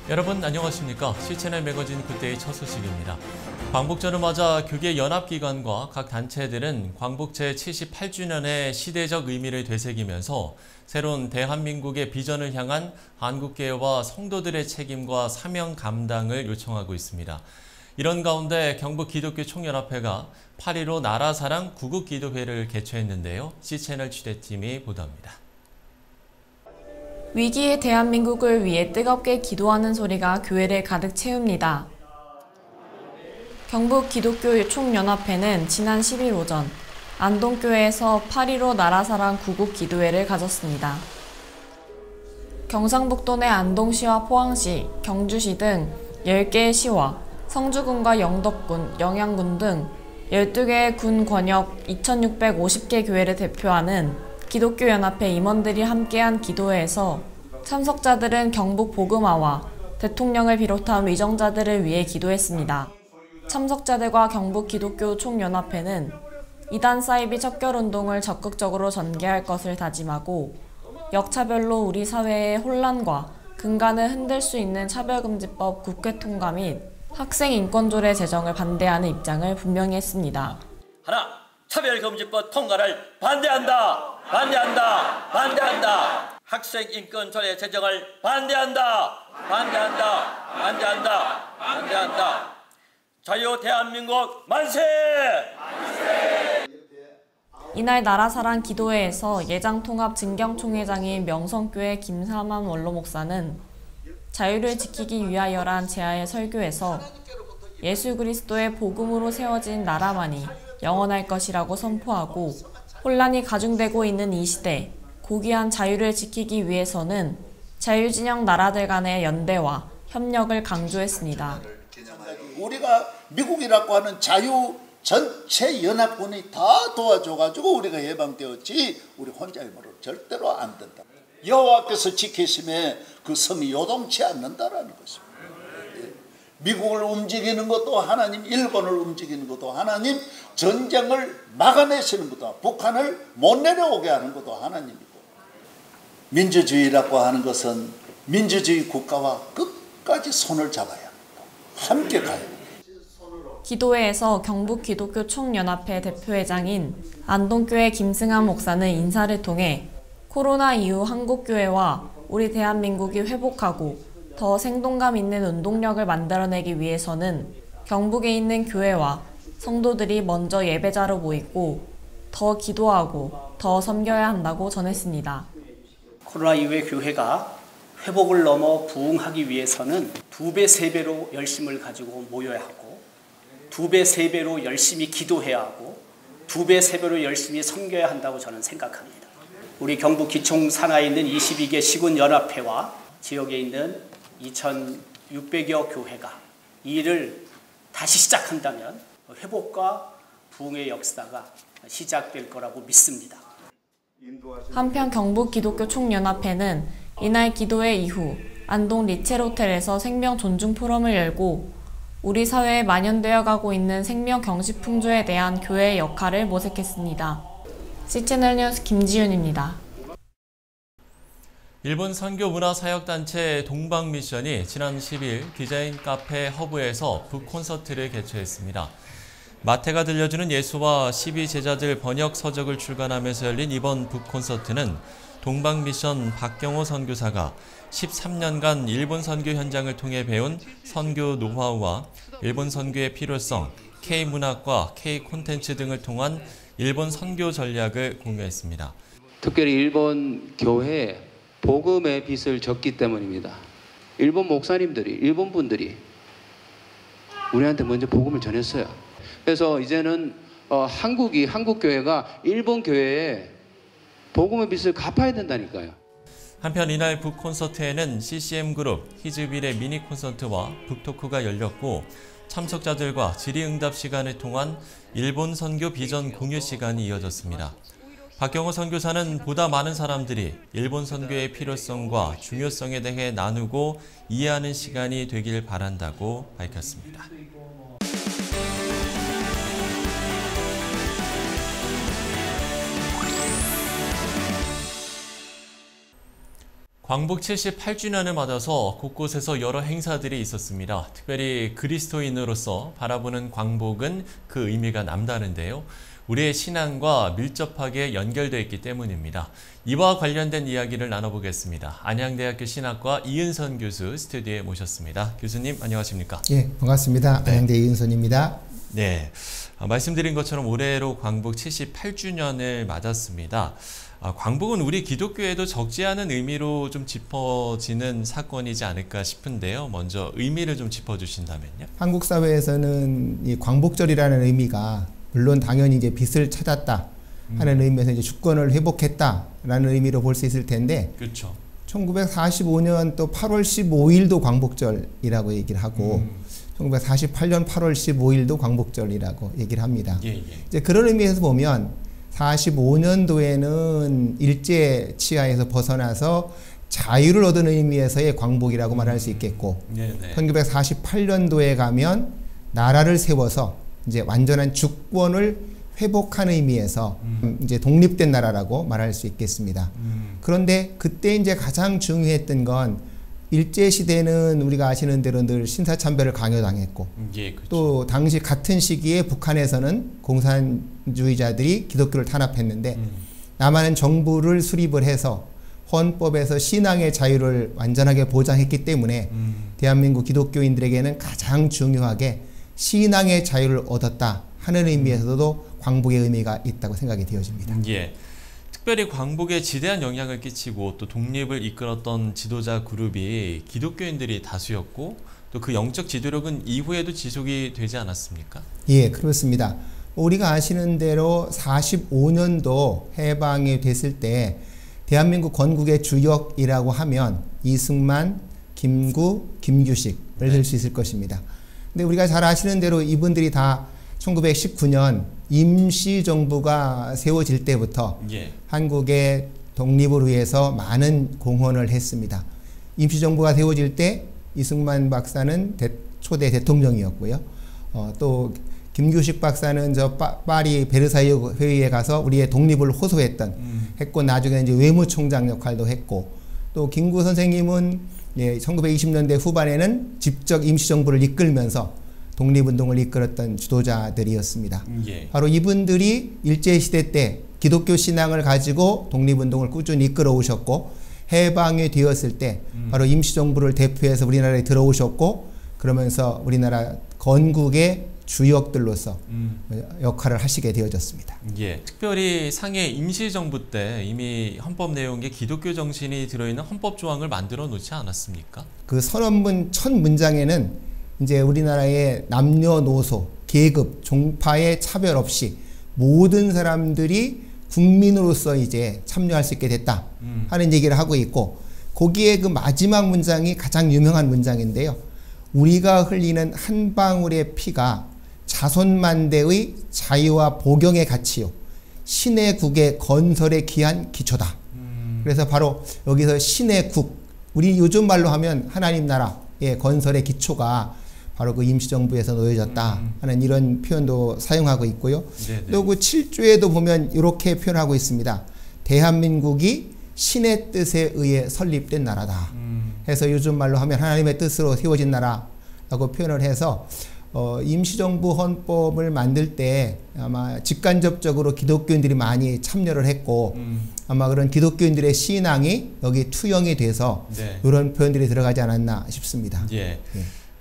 여러분 안녕하십니까? 시채널 매거진 굿데이 첫 소식입니다. 광복절을 맞아 교계 연합기관과 각 단체들은 광복 제78주년의 시대적 의미를 되새기면서 새로운 대한민국의 비전을 향한 한국계와 성도들의 책임과 사명 감당을 요청하고 있습니다. 이런 가운데 경북기독교총연합회가 8.15 나라사랑 구국기도회를 개최했는데요. 시채널 취재팀이 보도합니다. 위기의 대한민국을 위해 뜨겁게 기도하는 소리가 교회를 가득 채웁니다. 경북기독교총연합회는 지난 10일 오전 안동교회에서 8.15 나라사랑 구국기도회를 가졌습니다. 경상북도 내 안동시와 포항시, 경주시 등 10개의 시와 성주군과 영덕군, 영양군 등 12개의 군 권역 2,650개 교회를 대표하는 기독교연합회 임원들이 함께한 기도회에서 참석자들은 경북 복음화와 대통령을 비롯한 위정자들을 위해 기도했습니다. 참석자들과 경북기독교총연합회는 이단 사이비 척결운동을 적극적으로 전개할 것을 다짐하고 역차별로 우리 사회의 혼란과 근간을 흔들 수 있는 차별금지법 국회 통과 및 학생인권조례 제정을 반대하는 입장을 분명히 했습니다. 하나, 차별금지법 통과를 반대한다. 반대한다. 반대한다. 학생인권조례 제정을 반대한다. 반대한다. 반대한다. 반대한다. 자유 대한민국 만세! 이날 나라사랑 기도회에서 예장통합증경총회장인 명성교회 김사만 원로 목사는 자유를 지키기 위하여란 제하의 설교에서 예수 그리스도의 복음으로 세워진 나라만이 영원할 것이라고 선포하고 혼란이 가중되고 있는 이 시대, 고귀한 자유를 지키기 위해서는 자유진영 나라들 간의 연대와 협력을 강조했습니다. 우리가 미국이라고 하는 자유 전체 연합군이 다 도와줘가지고 우리가 해방되었지 우리 혼자의 힘으로 절대로 안 된다. 여호와께서 지키심에 그 성이 요동치 않는다라는 것입니다. 미국을 움직이는 것도 하나님, 일본을 움직이는 것도 하나님, 전쟁을 막아내시는 것도 북한을 못 내려오게 하는 것도 하나님이고, 민주주의라고 하는 것은 민주주의 국가와 끝까지 손을 잡아야 합니다. 함께 가야 합니다. 기도회에서 경북기독교총연합회 대표회장인 안동교회 김승환 목사는 인사를 통해 코로나 이후 한국교회와 우리 대한민국이 회복하고 더 생동감 있는 운동력을 만들어내기 위해서는 경북에 있는 교회와 성도들이 먼저 예배자로 모이고 더 기도하고 더 섬겨야 한다고 전했습니다. 코로나 이후에 교회가 회복을 넘어 부흥하기 위해서는 2배, 3배로 열심을 가지고 모여야 하고 2배, 3배로 열심히 기도해야 하고 2배, 3배로 열심히 섬겨야 한다고 저는 생각합니다. 우리 경북 기총 산하에 있는 22개 시군연합회와 지역에 있는 2,600여 교회가 이 일을 다시 시작한다면 회복과 부흥의 역사가 시작될 거라고 믿습니다. 한편 경북기독교총연합회는 이날 기도회 이후 안동 리첼호텔에서 생명 존중 포럼을 열고 우리 사회에 만연되어 가고 있는 생명 경식 풍조에 대한 교회의 역할을 모색했습니다. 시채널 뉴스 김지윤입니다. 일본 선교 문화사역단체 동방미션이 지난 10일 디자인 카페 허브에서 북콘서트를 개최했습니다. 마태가 들려주는 예수와 12제자들 번역 서적을 출간하면서 열린 이번 북콘서트는 동방미션 박경호 선교사가 13년간 일본 선교 현장을 통해 배운 선교 노하우와 일본 선교의 필요성, K문학과 K콘텐츠 등을 통한 일본 선교 전략을 공유했습니다. 특별히 일본 교회에 복음의 빛을 줬기 때문입니다. 일본 목사님들이, 일본 분들이 우리한테 먼저 복음을 전했어요. 그래서 이제는 한국 교회가 일본 교회에 복음의 빛을 갚아야 된다니까요. 한편 이날 북콘서트에는 CCM그룹, 히즈빌의 미니 콘서트와 북토크가 열렸고 참석자들과 질의응답 시간을 통한 일본 선교 비전 공유 시간이 이어졌습니다. 박경호 선교사는 보다 많은 사람들이 일본 선교의 필요성과 중요성에 대해 나누고 이해하는 시간이 되길 바란다고 밝혔습니다. 광복 78주년을 맞아서 곳곳에서 여러 행사들이 있었습니다. 특별히 그리스도인으로서 바라보는 광복은 그 의미가 남다른데요. 우리의 신앙과 밀접하게 연결되어 있기 때문입니다. 이와 관련된 이야기를 나눠보겠습니다. 안양대학교 신학과 이은선 교수 스튜디오에 모셨습니다. 교수님 안녕하십니까? 예, 반갑습니다. 네. 안양대 이은선입니다. 네, 말씀드린 것처럼 올해로 광복 78주년을 맞았습니다. 광복은 우리 기독교에도 적지 않은 의미로 좀 짚어지는 사건이지 않을까 싶은데요. 먼저 의미를 좀 짚어주신다면요. 한국 사회에서는 이 광복절이라는 의미가 물론 당연히 이제 빛을 찾았다 하는 의미에서 이제 주권을 회복했다라는 의미로 볼 수 있을 텐데, 그렇죠. 1945년 또 8월 15일도 광복절이라고 얘기를 하고, 1948년 8월 15일도 광복절이라고 얘기를 합니다. 예. 이제 그런 의미에서 보면 45년도에는 일제 치하에서 벗어나서 자유를 얻은 의미에서의 광복이라고 말할 수 있겠고, 1948년도에 가면 나라를 세워서 이제 완전한 주권을 회복한 의미에서 이제 독립된 나라라고 말할 수 있겠습니다. 그런데 그때 이제 가장 중요했던 건 일제 시대는 우리가 아시는 대로 늘 신사참배를 강요당했고, 그렇죠. 또 당시 같은 시기에 북한에서는 공산주의자들이 기독교를 탄압했는데 남한은 정부를 수립을 해서 헌법에서 신앙의 자유를 완전하게 보장했기 때문에 대한민국 기독교인들에게는 가장 중요하게 신앙의 자유를 얻었다 하는 의미에서도 광복의 의미가 있다고 생각이 되어집니다. 예. 특별히 광복에 지대한 영향을 끼치고 또 독립을 이끌었던 지도자 그룹이 기독교인들이 다수였고, 또 그 영적 지도력은 이후에도 지속이 되지 않았습니까? 예, 그렇습니다. 우리가 아시는 대로 45년도 해방이 됐을 때 대한민국 건국의 주역이라고 하면 이승만, 김구, 김규식을 들 수 있을 것입니다. 근데 우리가 잘 아시는 대로 이분들이 다 1919년 임시정부가 세워질 때부터 한국의 독립을 위해서 많은 공헌을 했습니다. 임시정부가 세워질 때 이승만 박사는 초대 대통령이었고요. 또 김규식 박사는 파리 베르사유 회의에 가서 우리의 독립을 했고, 나중에 이제 외무총장 역할도 했고, 또 김구 선생님은 1920년대 후반에는 직접 임시정부를 이끌면서 독립운동을 이끌었던 지도자들이었습니다. 바로 이분들이 일제시대 때 기독교 신앙을 가지고 독립운동을 꾸준히 이끌어 오셨고, 해방이 되었을 때 바로 임시정부를 대표해서 우리나라에 들어오셨고, 그러면서 우리나라 건국의 주역들로서 역할을 하시게 되어졌습니다. 예, 특별히 상해 임시정부 때 이미 헌법 내용에 기독교 정신이 들어있는 헌법 조항을 만들어 놓지 않았습니까? 그 선언문 첫 문장에는 이제 우리나라의 남녀노소, 계급, 종파의 차별 없이 모든 사람들이 국민으로서 이제 참여할 수 있게 됐다 하는 얘기를 하고 있고, 거기에 그 마지막 문장이 가장 유명한 문장인데요. 우리가 흘리는 한 방울의 피가 자손만대의 자유와 복영의 가치요, 신의 국의 건설에 기한 기초다. 그래서 바로 여기서 신의 국, 우리 요즘 말로 하면 하나님 나라의 건설의 기초가 바로 그 임시정부에서 놓여졌다 하는 이런 표현도 사용하고 있고요. 또 그 7조에도 보면 이렇게 표현하고 있습니다. 대한민국이 신의 뜻에 의해 설립된 나라다. 해서 요즘 말로 하면 하나님의 뜻으로 세워진 나라라고 표현을 해서 임시정부 헌법을 만들 때 아마 직간접적으로 기독교인들이 많이 참여를 했고, 아마 그런 기독교인들의 신앙이 여기 투영이 돼서 이런 표현들이 들어가지 않았나 싶습니다.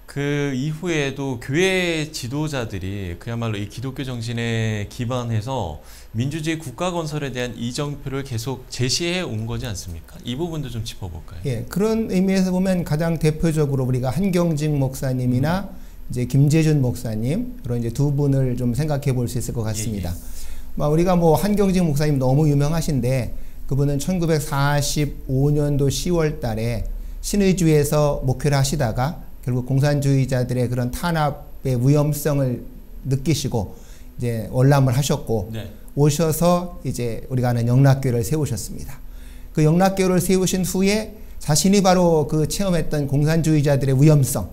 그 이후에도 교회 지도자들이 그야말로 이 기독교 정신에 기반해서 민주주의 국가 건설에 대한 이정표를 계속 제시해 온 거지 않습니까? 이 부분도 좀 짚어볼까요? 예, 그런 의미에서 보면 가장 대표적으로 우리가 한경직 목사님이나 이제 김재준 목사님, 그런 이제 두 분을 좀 생각해 볼 수 있을 것 같습니다. 우리가 한경직 목사님 너무 유명하신데, 그분은 1945년도 10월 달에 신의주에서 목회를 하시다가 결국 공산주의자들의 그런 탄압의 위험성을 느끼시고 이제 월남을 하셨고, 오셔서 이제 우리가 아는 영락교회를 세우셨습니다. 그 영락교회를 세우신 후에 자신이 바로 그 체험했던 공산주의자들의 위험성,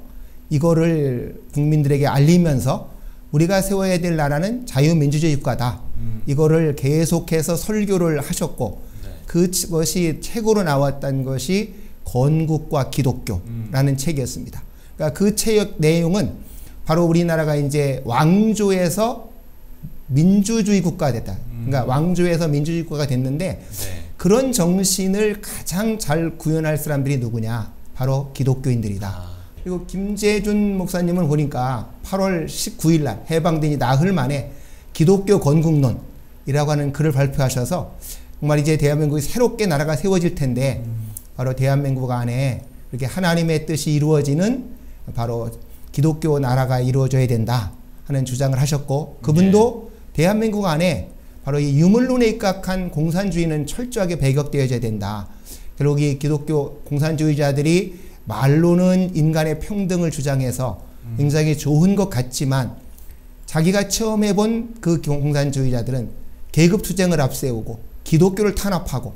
이거를 국민들에게 알리면서 우리가 세워야 될 나라는 자유민주주의 국가다. 이거를 계속해서 설교를 하셨고, 그것이 책으로 나왔던 것이 건국과 기독교라는 책이었습니다. 그러니까 그 책 내용은 바로 우리나라가 이제 왕조에서 민주주의 국가가 됐다. 그러니까 왕조에서 민주주의 국가가 됐는데 그런 정신을 가장 잘 구현할 사람들이 누구냐? 바로 기독교인들이다. 그리고 김재준 목사님을 보니까 8월 19일 날 해방되니 나흘 만에 기독교 건국론이라고 하는 글을 발표하셔서 정말 이제 대한민국이 새롭게 나라가 세워질 텐데 바로 대한민국 안에 이렇게 하나님의 뜻이 이루어지는 바로 기독교 나라가 이루어져야 된다 하는 주장을 하셨고 그분도 대한민국 안에 바로 이 유물론에 입각한 공산주의는 철저하게 배격되어져야 된다. 결국 이 기독교 공산주의자들이 말로는 인간의 평등을 주장해서 굉장히 좋은 것 같지만 자기가 처음 해본 그 공산주의자들은 계급투쟁을 앞세우고 기독교를 탄압하고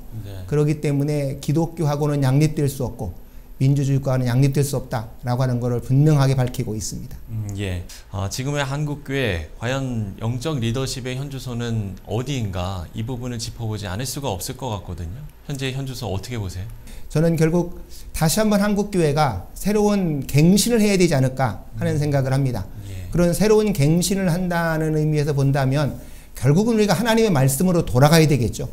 그렇기 때문에 기독교하고는 양립될 수 없고 민주주의과는 양립될 수 없다라고 하는 것을 분명하게 밝히고 있습니다. 지금의 한국교회 과연 영적 리더십의 현주소는 어디인가 이 부분을 짚어보지 않을 수가 없을 것 같거든요. 현재 현주소 어떻게 보세요? 저는 결국 다시 한번 한국교회가 새로운 갱신을 해야 되지 않을까 하는 생각을 합니다. 그런 새로운 갱신을 한다는 의미에서 본다면 결국은 우리가 하나님의 말씀으로 돌아가야 되겠죠.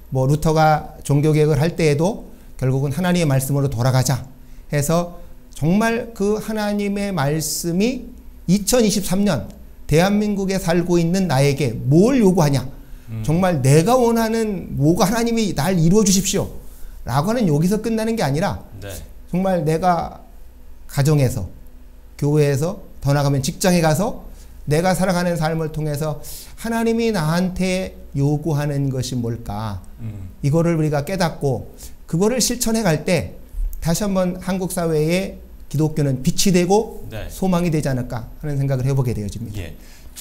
뭐 루터가 종교개혁을 할 때에도 결국은 하나님의 말씀으로 돌아가자 해서 정말 그 하나님의 말씀이 2023년 대한민국에 살고 있는 나에게 뭘 요구하냐. 정말 내가 원하는 뭐가 하나님이 날 이루어 주십시오 라고 하는 여기서 끝나는 게 아니라 정말 내가 가정에서 교회에서 더 나가면 직장에 가서 내가 살아가는 삶을 통해서 하나님이 나한테 요구하는 것이 뭘까 이거를 우리가 깨닫고 그거를 실천해 갈 때 다시 한번 한국 사회에 기독교는 빛이 되고 소망이 되지 않을까 하는 생각을 해보게 되어집니다.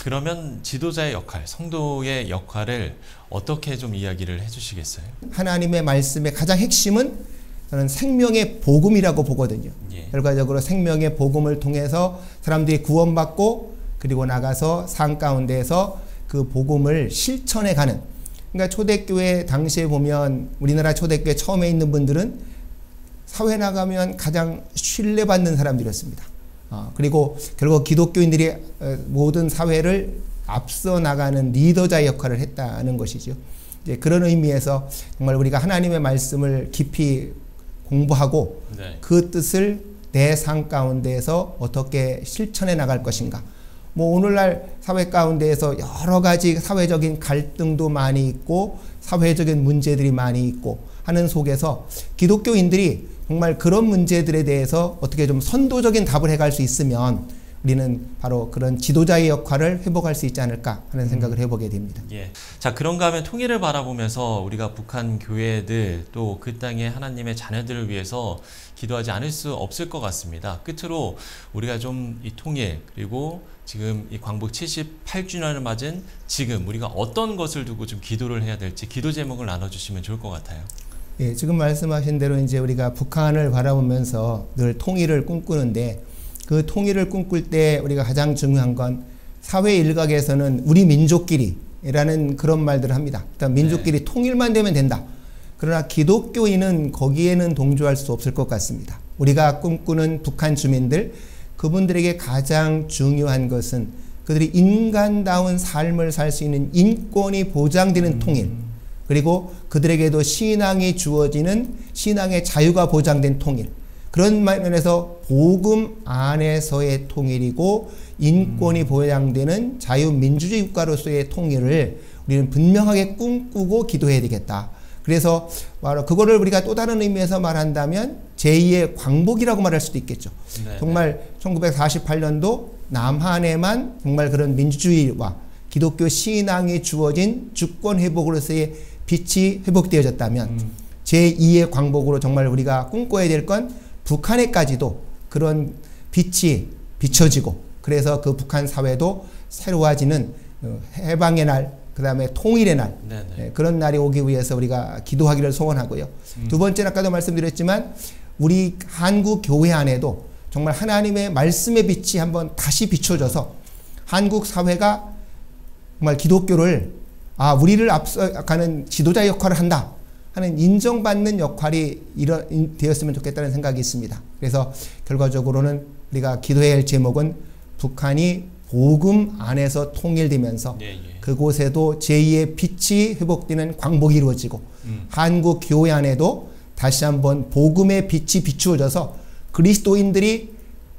그러면 지도자의 역할, 성도의 역할을 어떻게 좀 이야기를 해주시겠어요? 하나님의 말씀의 가장 핵심은 저는 생명의 복음이라고 보거든요. 결과적으로 생명의 복음을 통해서 사람들이 구원받고 그리고 나가서 삶 가운데에서 그 복음을 실천해 가는. 그러니까 초대교회 당시에 보면 우리나라 초대교회 처음에 있는 분들은 사회 나가면 가장 신뢰받는 사람들이었습니다. 그리고 결국 기독교인들이 모든 사회를 앞서 나가는 리더자의 역할을 했다는 것이죠. 이제 그런 의미에서 정말 우리가 하나님의 말씀을 깊이 공부하고 그 뜻을 내 삶 가운데에서 어떻게 실천해 나갈 것인가. 뭐 오늘날 사회 가운데에서 여러 가지 사회적인 갈등도 많이 있고 사회적인 문제들이 많이 있고 하는 속에서 기독교인들이 정말 그런 문제들에 대해서 어떻게 좀 선도적인 답을 해갈 수 있으면 우리는 바로 그런 지도자의 역할을 회복할 수 있지 않을까 하는 생각을 해보게 됩니다. 자, 그런가 하면 통일을 바라보면서 우리가 북한 교회들 또 그 땅의 하나님의 자녀들을 위해서 기도하지 않을 수 없을 것 같습니다. 끝으로 우리가 좀 이 통일 그리고 지금 이 광복 78주년을 맞은 지금 우리가 어떤 것을 두고 좀 기도를 해야 될지 기도 제목을 나눠주시면 좋을 것 같아요. 지금 말씀하신 대로 이제 우리가 북한을 바라보면서 늘 통일을 꿈꾸는데 그 통일을 꿈꿀 때 우리가 가장 중요한 건 사회 일각에서는 우리 민족끼리라는 그런 말들을 합니다. 일단 민족끼리 통일만 되면 된다. 그러나 기독교인은 거기에는 동조할 수 없을 것 같습니다. 우리가 꿈꾸는 북한 주민들, 그분들에게 가장 중요한 것은 그들이 인간다운 삶을 살 수 있는 인권이 보장되는 통일, 그리고 그들에게도 신앙이 주어지는 신앙의 자유가 보장된 통일, 그런 면에서 복음 안에서의 통일이고 인권이 보장되는 자유민주주의 국가로서의 통일을 우리는 분명하게 꿈꾸고 기도해야 되겠다. 그래서 바로 그거를 우리가 또 다른 의미에서 말한다면 제2의 광복이라고 말할 수도 있겠죠. 정말 1948년도 남한에만 정말 그런 민주주의와 기독교 신앙이 주어진 주권 회복으로서의 빛이 회복되어졌다면 제2의 광복으로 정말 우리가 꿈꿔야 될 건 북한에까지도 그런 빛이 비춰지고 그래서 그 북한 사회도 새로워지는 해방의 날, 그 다음에 통일의 날, 그런 날이 오기 위해서 우리가 기도하기를 소원하고요. 두 번째는 아까도 말씀드렸지만 우리 한국 교회 안에도 정말 하나님의 말씀의 빛이 한번 다시 비춰져서 한국 사회가 정말 기독교를 우리를 앞서가는 지도자 역할을 한다 하는 인정받는 역할이 되었으면 좋겠다는 생각이 있습니다. 그래서 결과적으로는 우리가 기도해야 할 제목은 북한이 복음 안에서 통일되면서 그곳에도 제2의 빛이 회복되는 광복이 이루어지고 한국 교회 안에도 다시 한번 복음의 빛이 비추어져서 그리스도인들이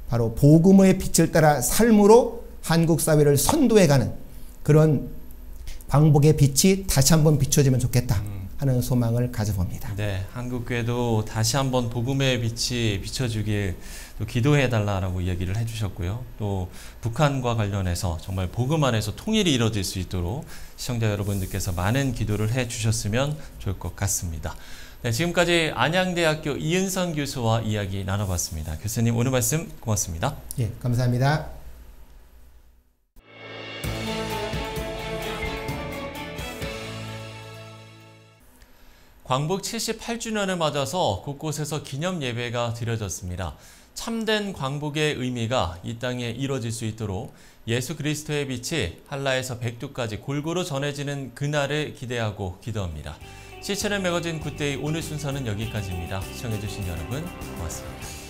바로 복음의 빛을 따라 삶으로 한국 사회를 선도해가는 그런 광복의 빛이 다시 한번 비춰지면 좋겠다 하는 소망을 가져봅니다. 네, 한국교회도 다시 한번 복음의 빛이 비춰주길 또 기도해달라고 이야기를 해주셨고요. 또 북한과 관련해서 정말 복음 안에서 통일이 이루어질 수 있도록 시청자 여러분들께서 많은 기도를 해주셨으면 좋을 것 같습니다. 네, 지금까지 안양대학교 이은선 교수와 이야기 나눠봤습니다. 교수님 오늘 말씀 고맙습니다. 예, 감사합니다. 광복 78주년을 맞아서 곳곳에서 기념 예배가 드려졌습니다. 참된 광복의 의미가 이 땅에 이루어질 수 있도록 예수 그리스도의 빛이 한라에서 백두까지 골고루 전해지는 그날을 기대하고 기도합니다. 시체를 매거진 굿데이 오늘 순서는 여기까지입니다. 시청해주신 여러분 고맙습니다.